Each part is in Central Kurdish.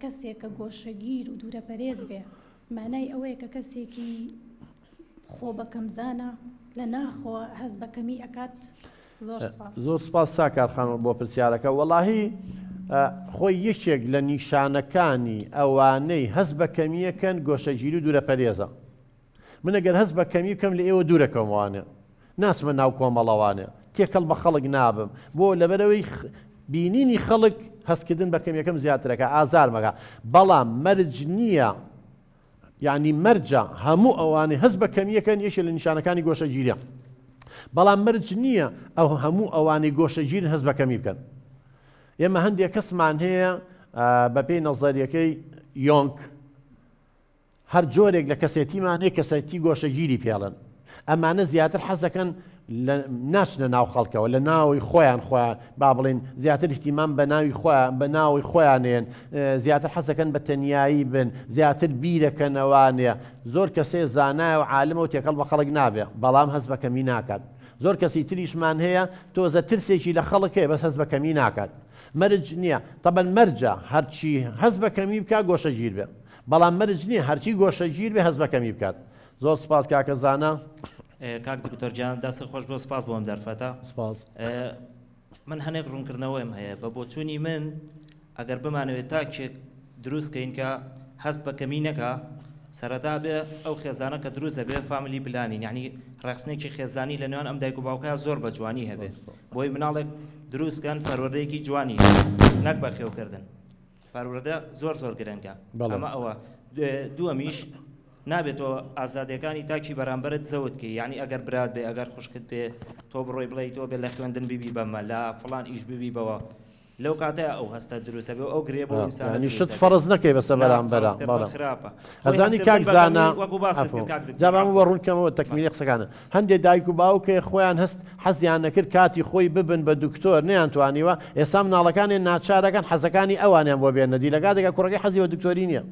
کەسێک کە گۆشەگیر و دوورە پەرێز بێ مانای ئەوەیە کە کەسێکی خۆ بەکەمزانە لە ناخۆ هەز بەکەمی ئەکات. زۆر سپاس ساکارخانم بۆ پرسیارەکە. وەڵاهی خۆی یەکێک لە نیشانەکانی ئەوانەی هەز بەکەمیەکەن گۆشەگیری و دوورە پەرێزە. من ئەگەر هەز بەکەمی بکەم لە ئێوە دوورەکەموانێ ناسمە ناو کۆمەڵەوانێ تێکەڵ بە خەڵک نابم بۆ لەبەرەوەی بینینی خەڵک هەستکردن بەکەمیەکەم زیاترەکە ئازار مەگا بەڵام مەرج نییە یعنی مەرجە هەموو ئەوانەی هەز بەکەمیەکەن یەکێک لە نیشانەکانی گۆشەگیریە بەڵام مەرج نییە ئەو هەموو ئەوانەی گۆشەگیر هەز بەکەمی بکەن. ئێمە هەندێک کەسمان هەیە بەپێی نەزەریەکەی یۆنگ هەر جۆرێک لە کەسێتیمان هەیە کەسێتی گۆشەگیری پێڵن ئەمانە زیاتر حەزەکەن ناچنە ناو خەڵکەوە لە ناوی خۆیان با بڵێن زیاتر احتیمام بە ناوی خۆیانێن زیاتر حەزەکەن بە تەنیایی بن زیاتر بیرەکەنەوانێ زۆر کەسێ زانایە و عالمە و تێکەڵ بە خەڵک نابێ بەڵام هەز بەکەمی ناکات. زۆر کەسی تریشمان هەیە تۆزە ترسێکی لە خەڵک هەیە بەس هەز بەکەمی ناکات. مەرج نییە تەبەن مەرجە هەرچی هەز بەکەمی بکات گۆشەگیر بێ بەڵام مەرج نییە هەرچی گۆشەگیر بێ هەز بەکەمی بکات. زۆر سپاس کاکە زانە. کاک دکتۆر جان دەست خۆش بۆ سپاس بۆم دەرفەتە. من هەنێک ڕوونکردنەوەیم هەیە بە بۆچوونی من ئەگەر بمانەوێت تاکێک دروستکەین کە هەست بەکەمی نەکە سەرەتا بێ ئەو خێزانە کە دروستە بێ فامیلی پلانین یعنی ڕێخستنێکی خێزانی لە نێوان ئەم دایک و باوکە زۆر بە جوانی هەبێ بۆی مناڵێک دروستکەن پەروەردەیەکی جوانی نەک بە خێوکردن پەروەردە زۆر گرنگە. ئەمە ئەوە دووەمیش نابێتەوە ئازادیەکانی تاکی بەرامبەرت زەوتکە یعنی ئەگەر برات بێ ئەگەر خوشکت بێ تۆ بڕۆی بڵێ تۆ بێ لە خوێندن بیبی بەمە لە فڵان ئیش بیبی بەوە لەو کاتەیە ئەو هەستە دروستە بێ ئەو گرێ بۆ ئینسان شت فەرز نەکەی بەسە بەرامبەرە خراپە. ئەزانی کاک زانە جابام بە ڕوونکەمەوە تەکمیلی قسەکانە هەندێک دایک و باوکێ خۆیان هەست حەزیان نەکرد کاتی خۆی ببن بە دکتۆر نەیانتوانیوە ئێستا مناڵەکانیان ناچارەکان حەزەکانی ئەوانیان بۆ بێنە دیلەکاتێکە کوڕەکەی حەزی بە دکتۆری نییە.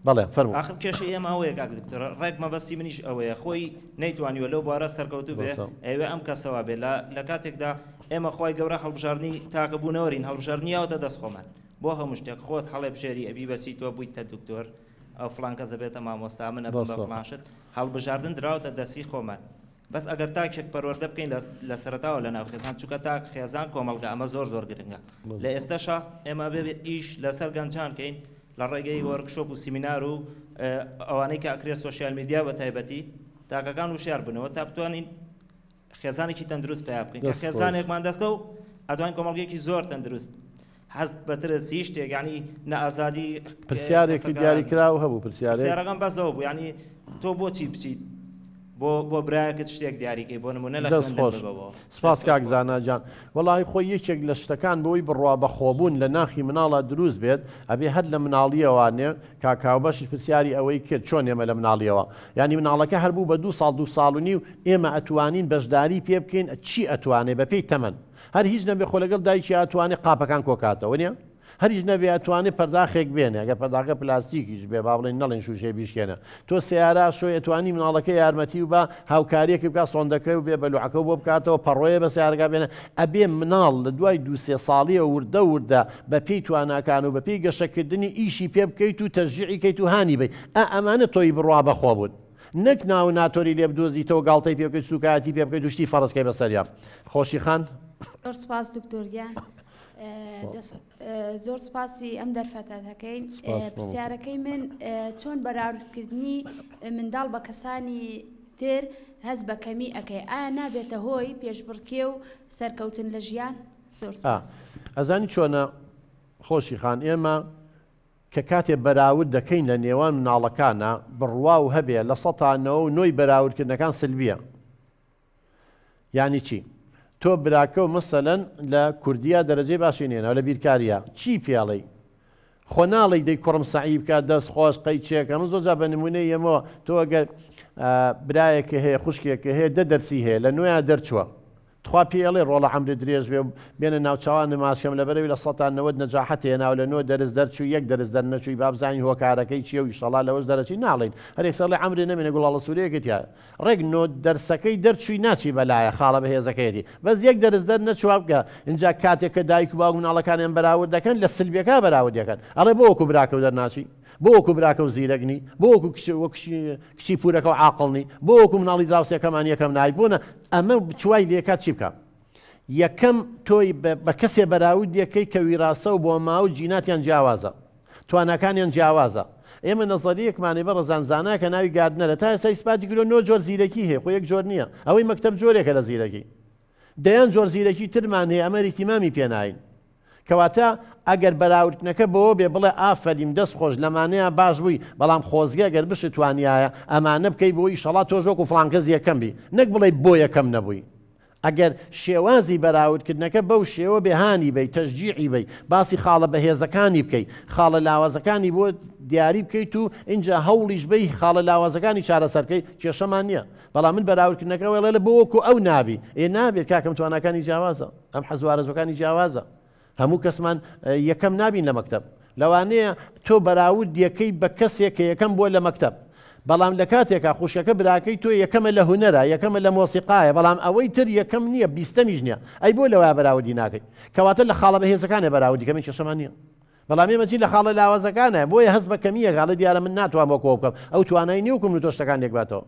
بەڵێ فەرموو. آخر کێشەی ئێمە ئەوەیە کاک دکتۆر ڕێک مەبەستی منیش ئەوەیە خۆی نەیتوانیوە لەو بوارە سەرکەوتوو بێ ئەوێ ئەم کەسەوە بێ لە کاتێکدا ئێمە خۆی گەورە هەڵبژاردننی تاکەبوونەوەرین هەڵبژاردنیەوەدە دەست خۆمان بۆ هەموو شتێک خۆت هەڵێ بژێری ئەبی بەسیتوە بوویتە دکتۆر ئەو فڵان کەسە بێتە مامۆستا منە بە فڵانشت هەڵبژاردن دراوەتە دەستی خۆمان. بەس ئەگەر تاکێک پەروەردە بکەین لە سەرەتاوە لە ناو خێزان چونکە تاک خێزان کۆمەڵگە ئەمە زۆر گرنگە. لە ئێستاشە ئێمە بێت ئیش لەسەر گەنجان کەین لە ڕێگەی وەرکشۆپ و سیمینار و ئەوانەی کە ئەکرێت سۆشیال میدیا بە تایبەتی تاکەکان وشیار بنەوە تا بتوانین خێزانێکی تەندروست پیا بکەین کە خێزانێکمان دەستکە و ئەتوانین کۆمەڵگەیەکی زۆر تەندروست حەز بەترسی شتێک ینی نەئازادی پرسیارێکی دیاریکراوە هەبوو پرسیارەکەم بەسەوە بوو ینی تۆ بۆچی بچیت بۆ برایەکەت شتێک دیاریکەی بۆ نمونە لە خوێندنەوە. سپاس کاک زاناجان. وەڵاهی خۆی یەکێک لە شتەکان بۆی بڕوا بەخۆبوون لە ناخی مناڵە دروست بێت ئەبێ هەر لە مناڵیەوانێ کاکاوبەشی پرسیاری ئەوەی کرد چۆن ئێمە لە مناڵیەوە ینی مناڵەکە هەربوو بە 2 ساڵ و نیو ئێمە ئەتوانین بەشداری پێ بکەین چی ئەتوانێ بەپێی تەمەن هەر هیچ نەبێ خۆ لەگەڵ دایکی ئەتوانێت قاپەکان کۆکاتەوە نیە هەریش نەبێ ئەتوانێت پەرداخێک بێنێ ئەگەر پەرداخە پلاستیکیش بێ با بڵێن نەڵێن شوشەی بیشکێنە تۆ سیارە شۆی ئەتوانی مناڵەکە یارمەتی و بە هاوکاریەکی بکات سۆندەکەی و بێ بەلوعەکە بۆ بکاتەوە پەڕۆیە بە سیارەکە بێنە ئەبێ مناڵ لە دوای 2-3 ساڵیە وردە بەپێی تواناکان و بەپێی گەشەکردنی ئیشی پێ بکەیت و تەشجیعی کەیت و هانی بێت ئەمانە تۆی بڕوا بەخۆ بوون نەک ناو ناتۆری لێ بدۆزیتەوە گاڵتەی پێ بکەیت سوکایەتی پێ بکەیت وشتی فەڕستکەی بەسەریان خۆشی خان زۆر سپاس دکتۆرگیان زۆر سپاسی ئەم دەرفەتەکەین پرسیارەکەی من چۆن بەراوردکردنی منداڵ بە کەسانی تر هەز بەکەمی ئەەکەی ئایا نابێتە هۆی پێشبڕکێ و سەرکەوتن لە ژیان. زۆر سپاس. ئەزانی چۆنە خۆشی خان ئێمە کە کاتێ بەراورد دەکەین لە نێوان مناڵەکانە بڕوا و هەبێ لە سەتانەوە و نۆی بەراوردکردنەکان سلبیە. یعنی چی؟ تۆ براکە و مەسەلەن لە کوردیا دەرەجەی باشی نێنەوە لە بیرکاریە چی پێڵێ خۆ ناڵی دەی کوڕم سەعی بکات دەست خۆش قەی چێکە من زۆر جا بە نمونەی ئێمەوە تۆ ئەگەر برایەکە هەیە خوشکێکە هەیە دەرسی هەیە لە نوێیان دەرچووە خوا پێڵێ ڕۆڵە عەمری درێژ بێ بێنە ناوچەوان نماسکەم لەبەرەوەی لە 190 نەجاحەت هێناوە لە 9 دەرز دەرچوو 1 دەرز دەرنەچووی با بزانین هۆکارەکەی چییە و ئینشەڵا لەوەش دەرەچی ناڵێن هەرێک سەڵێ عەمری نەمێنێ گوڵاڵە سوورەیەکت یا ڕێک 9 دەرسەکەی دەرچووی ناچی بەلایە خاڵە بەهێزەکەیەتی بەس 1 دەرز دەرنەچووە بکە اینجا کاتێک کە دایک و باوک مناڵەکانیان بەراورد دەکەن لە سلبیەکە بەراورد دەکەن ئەڵێ بۆ وەکو براکە و دەرناچی بۆ وەکو براکە و زیرەگنی بۆ وەکو کچی پورەکە و عاقڵنی بۆ وەکو مناڵی دراوسەکەمان یەکەم نای بوونە ئەمە چوای لێکات چی بکە یەکەم تۆی بە کەسێ بەراورد یەکەی کە ویراسە و بۆ ماوە جیناتیان جیاوازە توانەکانیان جیاوازە ئێمە نەزەریەکمانێ بە ڕەزانزانە کە ناوی گاردنەرە تا ئێستا ئیسپاتی کردو 9 جۆر زیرەکی هەیە خۆ یەک جۆر نییە ئەوەی مەکتەب جۆرێکە لە زیرەکی دەیان جۆر زیرەکی ترمان هەیە ئەمە ئیتیمامی پێناین کەواتە ئەگەر بەراوردنەکە بۆ بێ بڵێ ئافەریم دەست خۆش لەمانەیە باش بووی بەڵام خۆزگە گەر بشتوانایە ئەمانە بکەی بۆی ئیشەڵا تۆژۆک و فڵانکەس یەکەم بی نەک بڵێ بۆ یەکەم نەبووی ئەگەر شێوازی بەراوردکردنەکە بەو شێوە بێهانی بی تەشجیعی بی باسی خاڵە بەهێزەکانی بکەی خاڵە لاوازەکانی بۆ دیاری بکەیت و اینجا هەوڵیش بی خاڵە لاوازەکانی چارەسەرکەی کێشەمان نییە بەڵام من بەراوردکردنەکە وێڵێ لە بۆ وەکو ئەو نابی نابێت کاکەم توانەکانی جیاوازە ئەم حەزوارەزەکانی جیاوازە هەموو کەسمان یەکەم نابین لە مەکتەب لەوانەیە تۆ بەراورد یەکەی بە کەسێک کە یەکەم بۆ لە مەکتەب بەڵام لە کاتێکا خوشەکە براکەی تۆ یەکەمە لە هونەرە یەکەمە لە مۆسیقایە بەڵام ئەوەی تر یەکەم نییە بیستەمیش نییە ئەی بۆ لەوە بەراوردی ناکەی کەواتە لە خاڵە بەهێزەکانە بەراوردی کەمە کێشەمان نییە بەڵام ئێمەچی لە خاڵە لاوازەکانە بۆیە هەست بە کەمیە گاڵە دیارە من ناتوان بۆ کۆ بکەم ئەو توانای نییە و کەم و تۆ شتەکان لێک باتەوە